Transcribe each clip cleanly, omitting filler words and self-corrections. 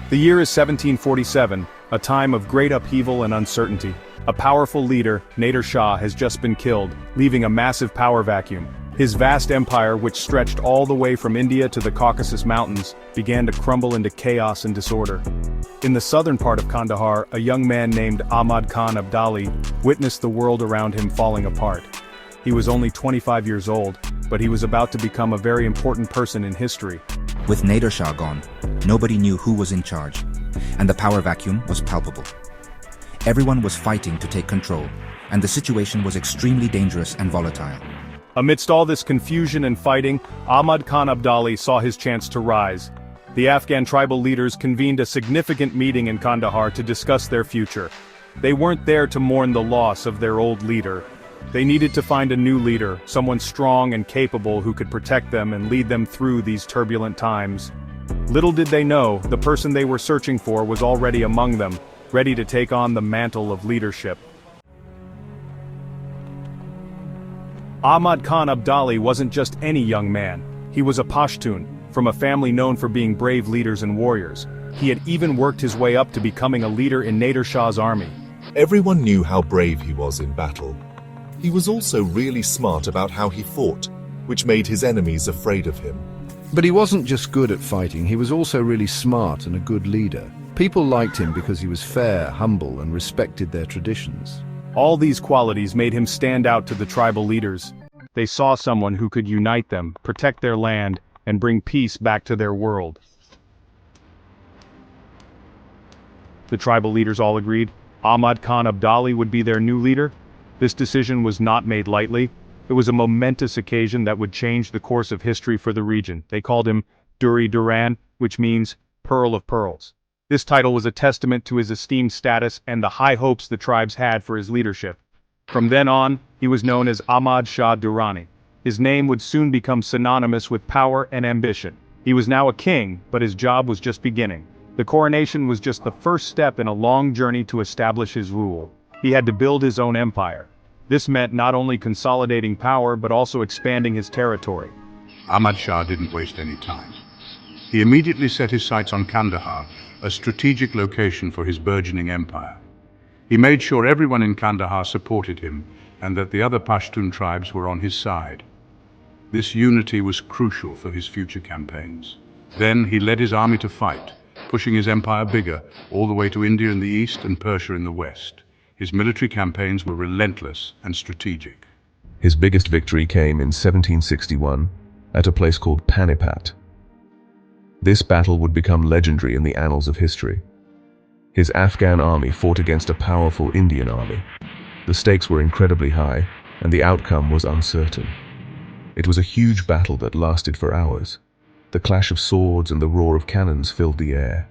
The year is 1747, a time of great upheaval and uncertainty. A powerful leader, Nader Shah, has just been killed, leaving a massive power vacuum. His vast empire, which stretched all the way from India to the Caucasus Mountains, began to crumble into chaos and disorder. In the southern part of Kandahar, a young man named Ahmad Khan Abdali witnessed the world around him falling apart. He was only 25 years old, but he was about to become a very important person in history. With Nader Shah gone, nobody knew who was in charge, and the power vacuum was palpable. Everyone was fighting to take control, and the situation was extremely dangerous and volatile. Amidst all this confusion and fighting, Ahmad Khan Abdali saw his chance to rise. The Afghan tribal leaders convened a significant meeting in Kandahar to discuss their future. They weren't there to mourn the loss of their old leader. They needed to find a new leader, someone strong and capable who could protect them and lead them through these turbulent times. Little did they know, the person they were searching for was already among them, ready to take on the mantle of leadership. Ahmad Khan Abdali wasn't just any young man. He was a Pashtun, from a family known for being brave leaders and warriors. He had even worked his way up to becoming a leader in Nader Shah's army. Everyone knew how brave he was in battle. He was also really smart about how he fought, which made his enemies afraid of him. But he wasn't just good at fighting, he was also really smart and a good leader. People liked him because he was fair, humble, and respected their traditions. All these qualities made him stand out to the tribal leaders. They saw someone who could unite them, protect their land, and bring peace back to their world. The tribal leaders all agreed Ahmad Khan Abdali would be their new leader. This decision was not made lightly. It was a momentous occasion that would change the course of history for the region. They called him Duri Duran, which means Pearl of Pearls. This title was a testament to his esteemed status and the high hopes the tribes had for his leadership. From then on, he was known as Ahmad Shah Durrani. His name would soon become synonymous with power and ambition. He was now a king, but his job was just beginning. The coronation was just the first step in a long journey to establish his rule. He had to build his own empire. This meant not only consolidating power but also expanding his territory. Ahmad Shah didn't waste any time. He immediately set his sights on Kandahar, a strategic location for his burgeoning empire. He made sure everyone in Kandahar supported him and that the other Pashtun tribes were on his side. This unity was crucial for his future campaigns. Then he led his army to fight, pushing his empire bigger, all the way to India in the east and Persia in the west. His military campaigns were relentless and strategic. His biggest victory came in 1761 at a place called Panipat. This battle would become legendary in the annals of history. His Afghan army fought against a powerful Indian army. The stakes were incredibly high, and the outcome was uncertain. It was a huge battle that lasted for hours. The clash of swords and the roar of cannons filled the air.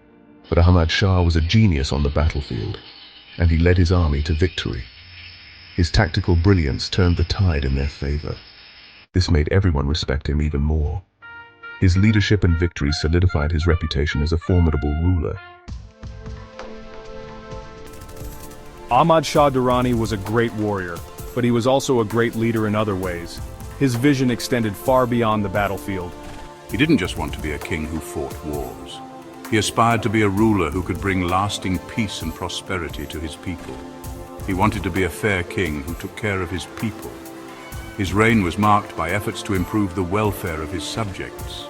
But Ahmad Shah was a genius on the battlefield, and he led his army to victory. His tactical brilliance turned the tide in their favor. This made everyone respect him even more. His leadership and victory solidified his reputation as a formidable ruler. Ahmad Shah Durrani was a great warrior, but he was also a great leader in other ways. His vision extended far beyond the battlefield. He didn't just want to be a king who fought wars. He aspired to be a ruler who could bring lasting peace and prosperity to his people. He wanted to be a fair king who took care of his people. His reign was marked by efforts to improve the welfare of his subjects.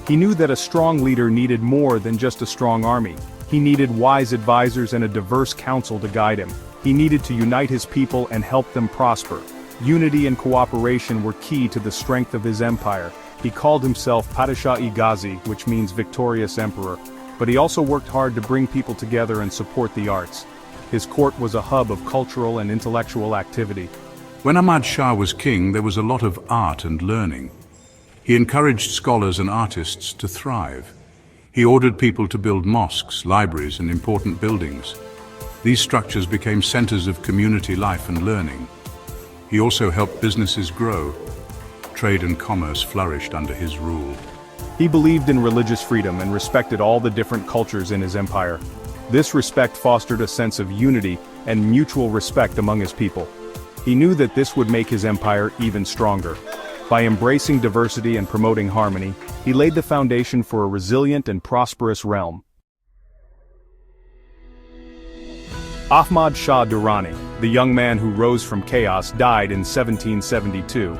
He knew that a strong leader needed more than just a strong army. He needed wise advisors and a diverse council to guide him. He needed to unite his people and help them prosper. Unity and cooperation were key to the strength of his empire. He called himself Padishah-i Ghazi, which means victorious emperor. But he also worked hard to bring people together and support the arts. His court was a hub of cultural and intellectual activity. When Ahmad Shah was king, there was a lot of art and learning. He encouraged scholars and artists to thrive. He ordered people to build mosques, libraries, and important buildings. These structures became centers of community life and learning. He also helped businesses grow. Trade and commerce flourished under his rule. He believed in religious freedom and respected all the different cultures in his empire. This respect fostered a sense of unity and mutual respect among his people. He knew that this would make his empire even stronger. By embracing diversity and promoting harmony, he laid the foundation for a resilient and prosperous realm. Ahmad Shah Durrani, the young man who rose from chaos, died in 1772.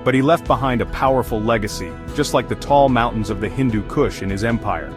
But he left behind a powerful legacy, just like the tall mountains of the Hindu Kush in his empire.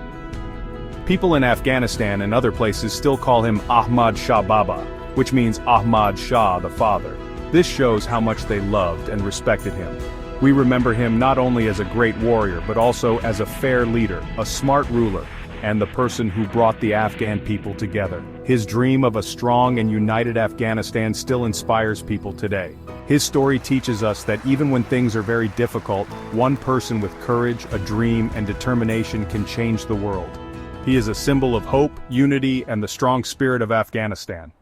People in Afghanistan and other places still call him Ahmad Shah Baba, which means Ahmad Shah the Father. This shows how much they loved and respected him. We remember him not only as a great warrior but also as a fair leader, a smart ruler, and the person who brought the Afghan people together. His dream of a strong and united Afghanistan still inspires people today. His story teaches us that even when things are very difficult, one person with courage, a dream, and determination can change the world. He is a symbol of hope, unity, and the strong spirit of Afghanistan.